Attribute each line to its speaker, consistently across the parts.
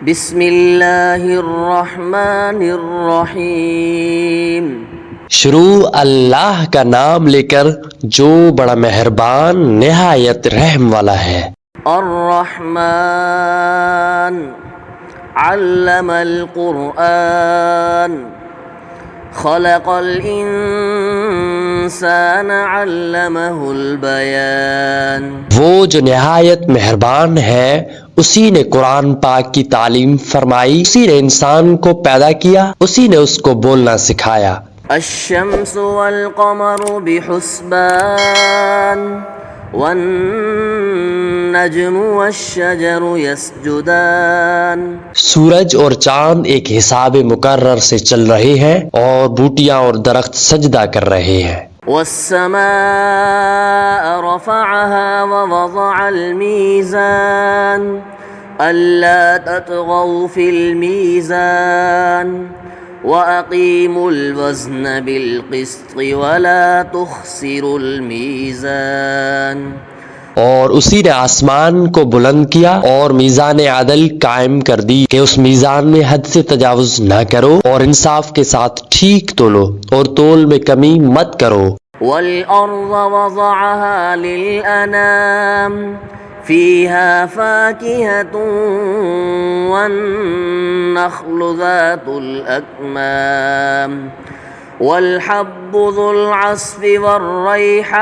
Speaker 1: بسم اللہ الرحمن الرحیم۔
Speaker 2: شروع اللہ کا نام لے کر جو بڑا مہربان نہایت رحم والا ہے۔
Speaker 1: الرحمن علم القرآن خلق الانسان علمہ البیان۔
Speaker 2: وہ جو نہایت مہربان ہے اسی نے قرآن پاک کی تعلیم فرمائی، اسی نے انسان کو پیدا کیا، اسی نے اس کو بولنا سکھایا۔
Speaker 1: الشمس والقمر بحسبان والنجم والشجر يسجدان۔
Speaker 2: سورج اور چاند ایک حساب مقرر سے چل رہے ہیں اور بوٹیاں اور درخت سجدہ کر رہے ہیں۔
Speaker 1: والسماء رفعها ووضع الميزان ألا تطغوا في الميزان وأقيموا الوزن بالقسط ولا تخسروا الميزان۔
Speaker 2: اور اسی نے آسمان کو بلند کیا اور میزان عدل قائم کر دی کہ اس میزان میں حد سے تجاوز نہ کرو اور انصاف کے ساتھ ٹھیک تولو اور تول میں کمی مت کرو۔
Speaker 1: والأرض وضعها للأنام فيها فاكهة والنخل ذات الأكمام والحب ذو العصف والريحان۔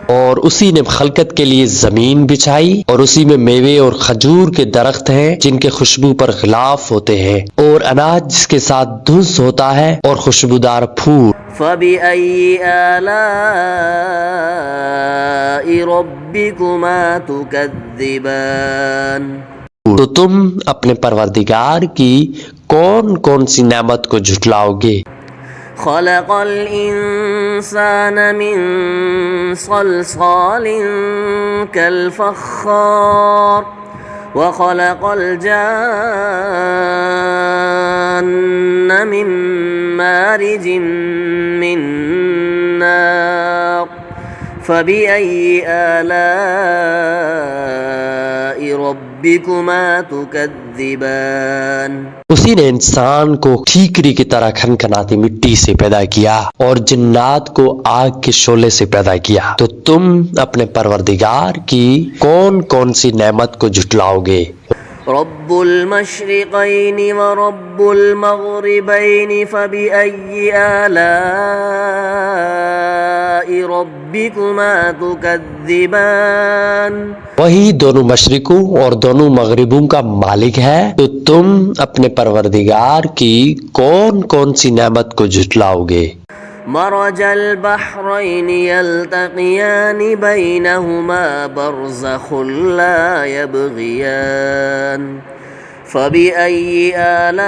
Speaker 2: اور اسی نے خلقت کے لیے زمین بچھائی اور اسی میں میوے اور کھجور کے درخت ہیں جن کے خوشبو پر غلاف ہوتے ہیں، اور اناج جس کے ساتھ دھنس ہوتا ہے اور خوشبودار پھول۔
Speaker 1: فَبِأَيِّ آلَاءِ رَبِّكُمَا تُكَذِّبَانِ۔
Speaker 2: تو تم اپنے پروردگار کی کون کون سی نعمت کو جھٹلاؤ گے؟
Speaker 1: خلق الانسان من صلصال كالفخار وخلق الجان من مارج من نار فبأي آلاء ربكما تكذبان۔
Speaker 2: اسی نے انسان کو ٹھیکری کی طرح کھنکھناتی مٹی سے پیدا کیا اور جنات کو آگ کے شعلے سے پیدا کیا، تو تم اپنے پروردگار کی کون کون سی نعمت کو جھٹلاؤ گے؟
Speaker 1: رب المشرقین ورب المغربین فبأي آلاء ربكما تكذبان۔
Speaker 2: وہی دونوں مشرقوں اور دونوں مغربوں کا مالک ہے، تو تم اپنے پروردگار کی کون کون سی نعمت کو جھٹلاؤ گے؟
Speaker 1: مرج البحرین یلتقیان بینہما برزخ لا یبغیان فبأي آلاء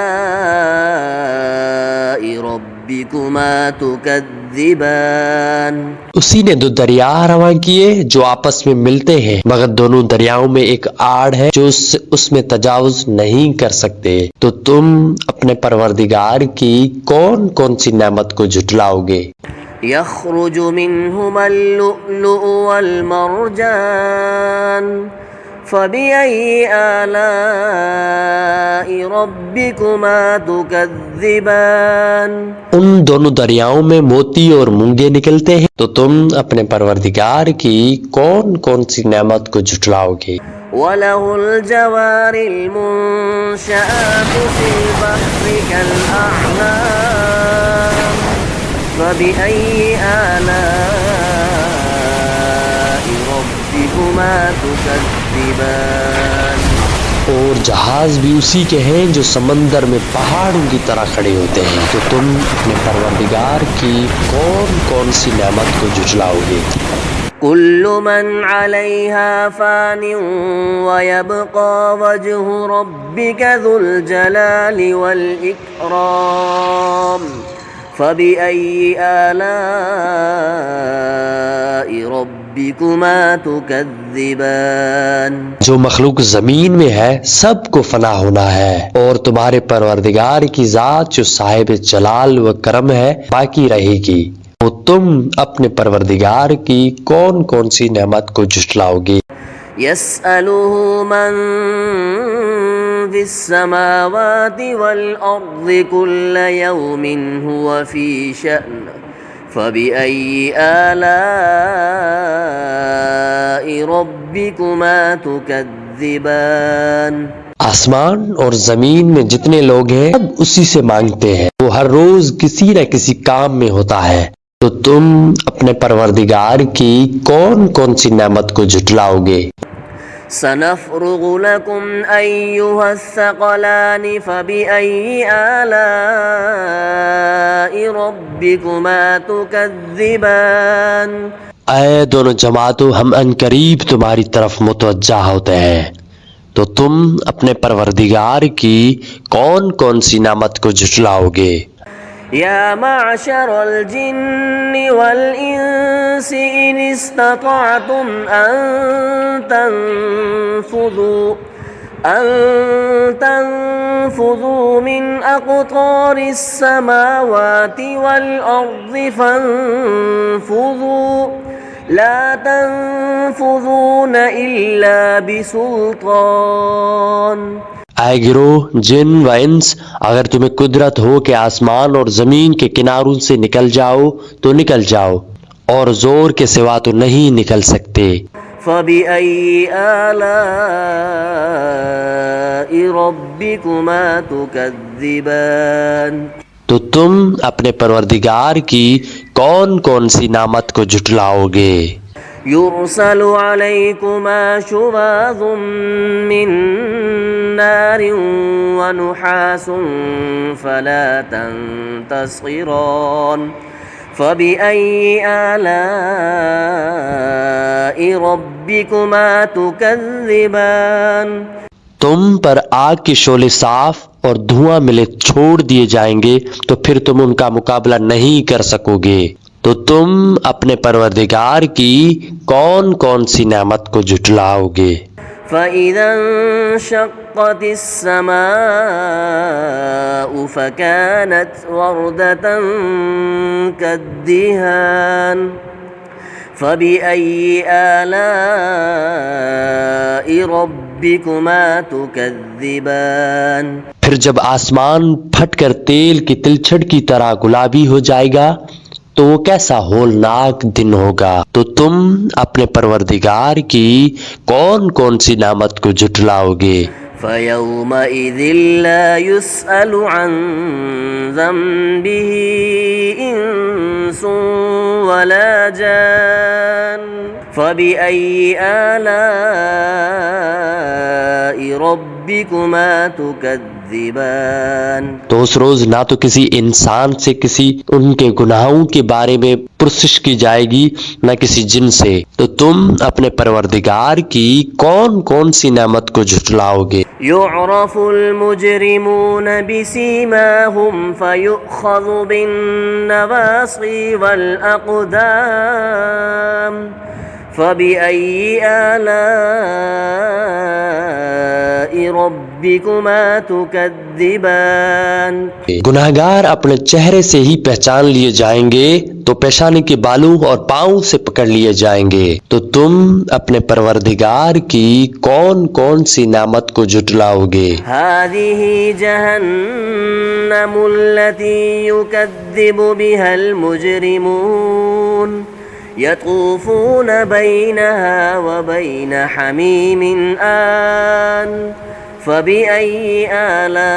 Speaker 1: ربكما تكذبان۔
Speaker 2: اسی نے دو دریا رواں کیے جو آپس میں ملتے ہیں، مگر دونوں دریاؤں میں ایک آڑ ہے جو اس میں تجاوز نہیں کر سکتے، تو تم اپنے پروردگار کی کون کون سی نعمت کو جھٹلاؤ گے؟
Speaker 1: یخرج منہما اللؤلؤ والمرجان فبأي آلاء ربكما تكذبان۔
Speaker 2: ان دونوں دریاؤں میں موتی اور مونگے نکلتے ہیں، تو تم اپنے پروردگار کی کون کون سی نعمت کو جھٹلاؤ گے؟
Speaker 1: وَلَهُ الْجَوَارِ الْمُنشَآتُ فِي الْبَحْرِ كَالْأَعْلَامِ فَبِأَيِّ آلَاءِ رَبِّكُمَا تُكَذِّبَانِ۔
Speaker 2: اور جہاز بھی اسی کے ہیں جو سمندر میں پہاڑوں کی طرح کھڑے ہوتے ہیں، تو تم اپنے پروردگار کی کون کون سی نعمت کو جھٹلاؤ گے؟
Speaker 1: كل من عليها فان ويبقى وجه ربك ذو الجلال والإكرام فبأي آلاء ربكما تكذبان۔
Speaker 2: جو مخلوق زمین میں ہے سب کو فنا ہونا ہے، اور تمہارے پروردگار کی ذات جو صاحب جلال و کرم ہے باقی رہے گی، تو تم اپنے پروردگار کی کون کون سی نعمت کو جھٹلاؤ گے؟
Speaker 1: يسأله من في السماوات والأرض كل يوم هو في شأن فبأي آلاء ربكما تكذبان.
Speaker 2: آسمان اور زمین میں جتنے لوگ ہیں سب اسی سے مانگتے ہیں، وہ ہر روز کسی نہ کسی کام میں ہوتا ہے، تو تم اپنے پروردگار کی کون کون سی نعمت کو جھٹلاؤ گے؟
Speaker 1: سنفرغ لكم أيها الثقلان فبأي آلاء ربكما تكذبان.
Speaker 2: اے دونوں جماعتوں، ہم عنقریب تمہاری طرف متوجہ ہوتے ہیں، تو تم اپنے پروردگار کی کون کون سی نعمت کو جھٹلاؤ گے؟
Speaker 1: يا معشر الجن والإنس إن استطعتم أن تنفذوا من أقطار السماوات والأرض فانفذوا لا تنفذون إلا بسلطان.
Speaker 2: اے گروہ جن و انس، اگر تمہیں قدرت ہو کہ آسمان اور زمین کے کناروں سے نکل جاؤ تو نکل جاؤ، اور زور کے سوا تو نہیں نکل سکتے.
Speaker 1: فَبِأَيِّ آلَاءِ رَبِّكُمَا تُكَذِّبَانِ.
Speaker 2: تو تم اپنے پروردگار کی کون کون سی نعمت کو جھٹلاؤ گے؟
Speaker 1: يُرْسَلُ عَلَيْكُمَا شُوَاظٌ مِّن نَّارٍ وَنُحَاسٌ فَلَا تَنتَصِرَانِ. فَبِأَيِّ آلَاءِ رَبِّكُمَا تُكَذِّبَانِ.
Speaker 2: تم پر آگ کے شعلے صاف اور دھواں ملے چھوڑ دیے جائیں گے تو پھر تم ان کا مقابلہ نہیں کر سکو گے، تو تم اپنے پروردگار کی کون کون سی نعمت کو جھٹلاؤ گے؟
Speaker 1: فَإِذَا انشَقَّتِ السَّمَاءُ فَكَانَتْ وَرْدَةً كَالدِّهَانِ. فَبِأَيِّ آلَاءِ رَبِّكُمَا تُكَذِّبَانِ.
Speaker 2: پھر جب آسمان پھٹ کر تیل کی تلچھٹ کی طرح گلابی ہو جائے گا تو وہ کیسا ہولناک دن ہوگا، تو تم اپنے پروردگار کی کون کون سی نعمت کو جھٹلاؤ گے؟
Speaker 1: فَيَوْمَئِذٍ لَا يُسْأَلُ عَنْ ذَنبِهِ إِنسٌ وَلَا جَانٌ. فَبِأَيِّ آلَاءِ رَبِّكُمَا تُكَذِّبَانِ.
Speaker 2: تو اس روز نہ تو کسی انسان سے کسی ان کے گناہوں کے بارے میں پرسش کی جائے گی، نہ کسی جن سے، تو تم اپنے پروردگار کی کون کون سی نعمت کو جھٹلاؤ گے؟
Speaker 1: يُعْرَفُ الْمُجْرِمُونَ بِسِيمَاهُمْ فَيُؤْخَذُ بِالنَّوَاصِي وَالْأَقْدَامِ. فَبِأَيِّ آلَاءِ رَبِّكُمَا تُكَذِّبَانِ.
Speaker 2: گناہگار اپنے چہرے سے ہی پہچان لیے جائیں گے تو پیشانی کے بالوں اور پاؤں سے پکڑ لیے جائیں گے، تو تم اپنے پروردگار کی کون کون سی نعمت کو جھٹلاؤ گے؟
Speaker 1: هَذِهِ جَهَنَّمُ الَّتِي يُكَذِّبُ بِهَا الْمُجْرِمُونَ. يَطُوفُونَ بَيْنَهَا وَبَيْنَ حَمِيمٍ آنٍ. فَبِأَيِّ آلَاءِ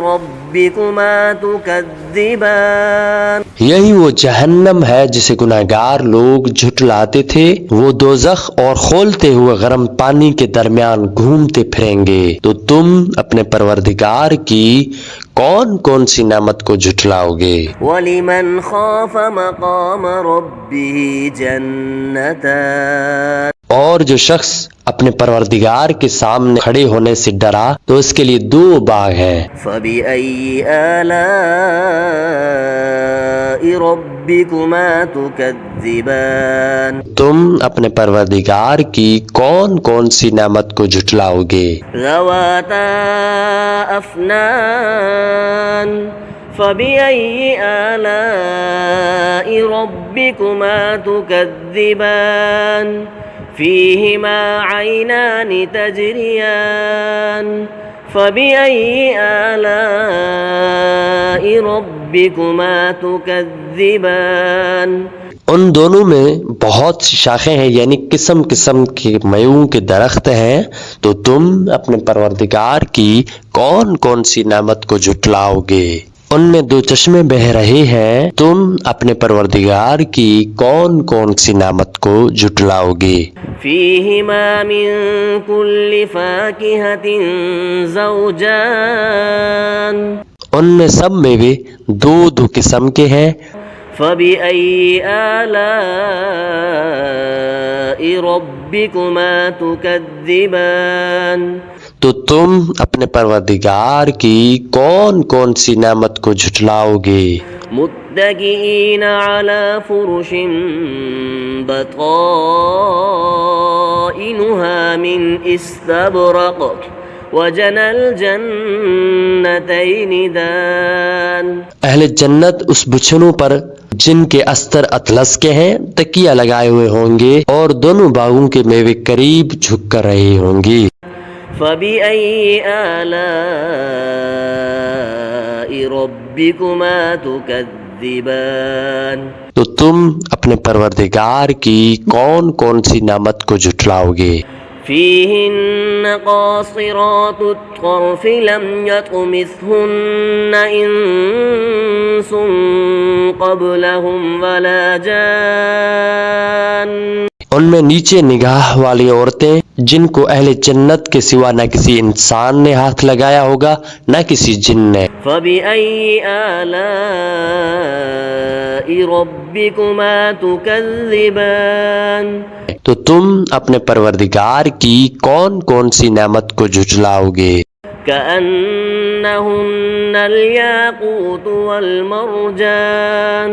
Speaker 1: رَبِّكُمَا تُكَذِّبَانِ.
Speaker 2: یہی وہ جہنم ہے جسے گناہگار لوگ جھٹلاتے تھے، وہ دوزخ اور کھولتے ہوئے گرم پانی کے درمیان گھومتے پھریں گے، تو تم اپنے پروردگار کی کون کون سی نعمت کو جھٹلاؤ گے؟
Speaker 1: وَلِمَنْ خَافَ مَقَامَ رَبِّهِ جَنَّتَانِ.
Speaker 2: اور جو شخص اپنے پروردگار کے سامنے کھڑے ہونے سے ڈرا تو اس کے لیے 2 باغ ہیں.
Speaker 1: فَبِأَيِّ آلَاءِ رَبِّكُمَا تُكَذِّبَانِ.
Speaker 2: تم اپنے پروردگار کی کون کون سی نعمت کو جھٹلاؤ گے؟
Speaker 1: ذَوَاتَا أَفْنَانٍ. فبأي آلاء ربكما تكذبان فيهما عينان تجريان فبأي آلاء ربكما تكذبان
Speaker 2: ان دونوں میں بہت سی شاخیں ہیں، یعنی قسم قسم کے میووں کے درخت ہیں، تو تم اپنے پروردگار کی کون کون سی نعمت کو جھٹلاؤ گے؟ ان میں دو چشمے بہ رہے ہیں، تم اپنے پروردگار کی کون کون سی نعمت کو جھٹلاؤ گے؟
Speaker 1: فيهما من كل فاكهة زوجان
Speaker 2: ان میں سب میوے دو دو قسم کے ہیں،
Speaker 1: فبأي آلاء ربكما تكذبان
Speaker 2: تو تم اپنے پروردگار کی کون کون سی نعمت کو جھٹلاؤ گے؟
Speaker 1: متكئين على فرش بطائنها من استبرق وجنى الجنتين دان
Speaker 2: اہل جنت اس بچھنوں پر جن کے استر اطلس کے ہیں تکیہ لگائے ہوئے ہوں گے، اور دونوں باغوں کے میوے قریب جھک کر رہے ہوں گی۔
Speaker 1: فبأي آلاء ربكما تكذبان
Speaker 2: تو تم اپنے پروردگار کی کون کون سی نعمت کو جھٹلاؤ گے؟
Speaker 1: فيهن قاصرات الطرف لم يطمثهن إنس قبلهم ولا جان
Speaker 2: ان میں نیچے نگاہ والی عورتیں جن کو اہل جنت کے سوا نہ کسی انسان نے ہاتھ لگایا ہوگا نہ کسی جن نے۔
Speaker 1: فبأي آلاء ربكما تكذبان
Speaker 2: تو تم اپنے پروردگار کی کون کون سی نعمت کو جھٹلاؤ گے؟
Speaker 1: كأنهن الياقوت والمرجان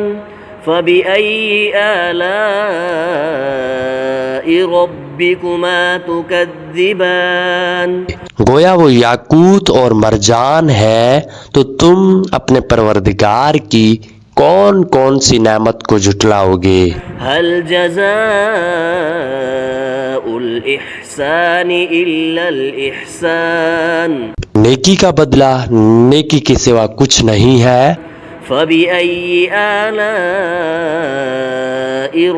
Speaker 1: فبأي آلاء ربكما تكذبان
Speaker 2: گویا وہ یاقوت اور مرجان ہے، تو تم اپنے پروردگار کی کون کون سی نعمت کو جھٹلاؤ گے؟
Speaker 1: هل جزاء الإحسان إلا الإحسان
Speaker 2: نیکی کا بدلہ نیکی کے سوا کچھ نہیں ہے۔
Speaker 1: فبأي آلاء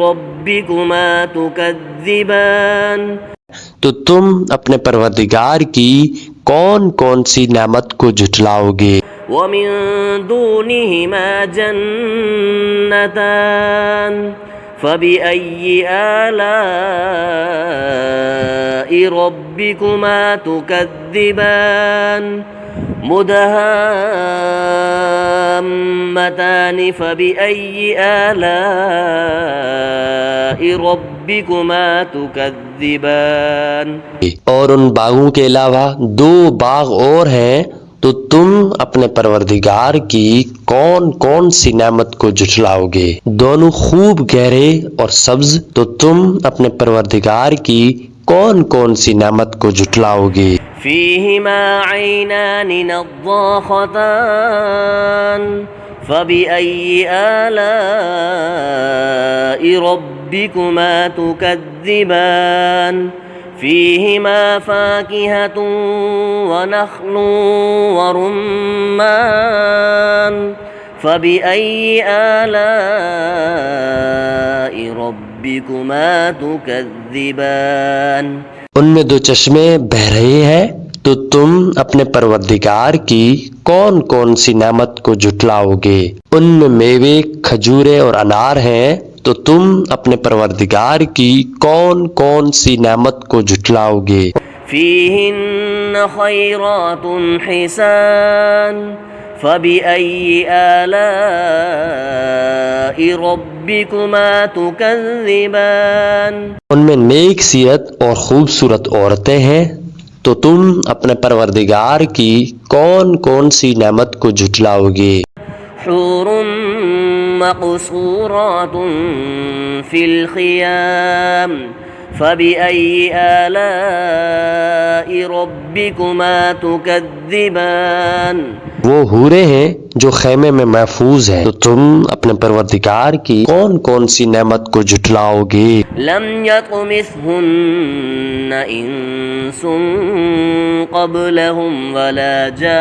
Speaker 1: ربكما تكذبان
Speaker 2: تو تم اپنے پروردگار کی کون کون سی نعمت کو جھٹلاؤ گے؟
Speaker 1: ومن دونهما جنتان فبأي آلاء ربكما تكذبان مدهامتان فبأي آلاء ربكما تكذبان
Speaker 2: اور ان باغوں کے علاوہ دو باغ اور ہیں، تو تم اپنے پروردگار کی کون کون سی نعمت کو جھٹلاؤ گے؟ دونوں خوب گہرے اور سبز، تو تم اپنے پروردگار کی کون کون سی نعمت کو جھٹلاؤ گے؟
Speaker 1: فيهما عينان نضاختان فبأي آلاء ربكما تكذبان فيهما فاكهة ونخل ورمان فبأي آلاء ربكما تكذبان
Speaker 2: ان میں دو چشمے بہ رہے ہیں، تو تم اپنے پروردگار کی کون کون سی نعمت کو جھٹلاؤ گے؟ ان میں میوے کھجورے اور انار ہیں، تو تم اپنے پروردگار کی کون کون سی نعمت کو جھٹلاؤ گے؟
Speaker 1: فيهن خيرات حسان فبأي آلاء ربكما تكذبان
Speaker 2: ان میں نیک سیرت اور خوبصورت عورتیں ہیں، تو تم اپنے پروردگار کی کون کون سی نعمت کو جھٹلاؤ گے؟
Speaker 1: حور مقصورات في الخيام فبأي آلاء ربكما تكذبان
Speaker 2: وہ حوریں ہیں جو خیمے میں محفوظ ہیں، تو تم اپنے پروردگار کی کون کون سی نعمت کو جھٹلاؤ گے؟
Speaker 1: لم يطمثهن انس قبلهم ولا جان،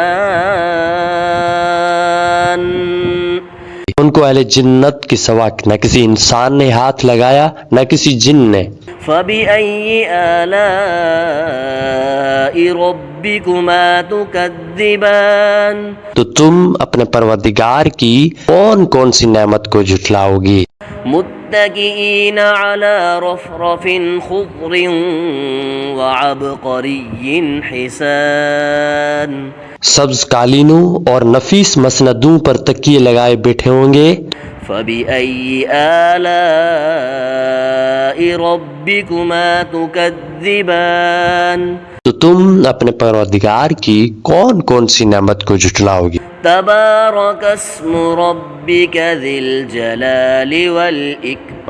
Speaker 2: ان کو اہل جنت کے سوا نہ کسی انسان نے ہاتھ لگایا نہ کسی جن نے۔
Speaker 1: فبأي آلاء ربكما تكذبان،
Speaker 2: تو تم اپنے پروردگار کی کون کون سی نعمت کو جھٹلاؤ گی؟
Speaker 1: متكئين على رفرف خضر وعبقري حسان،
Speaker 2: سبز قالینوں اور نفیس مسندوں پر تکیے لگائے بیٹھے ہوں گے۔
Speaker 1: فبأي آلاء ربكما تكذبان،
Speaker 2: تو تم اپنے پروردگار کی کون کون سی نعمت کو جھٹلاؤ گی؟
Speaker 1: تبارك اسم ربك ذي الجلال والإكرام،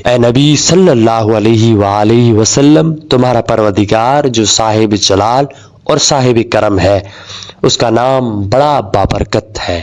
Speaker 2: اے نبی صلی اللہ علیہ وآلہ وسلم، تمہارا پروردگار جو صاحب جلال اور صاحب کرم ہے، اس کا نام بڑا بابرکت ہے۔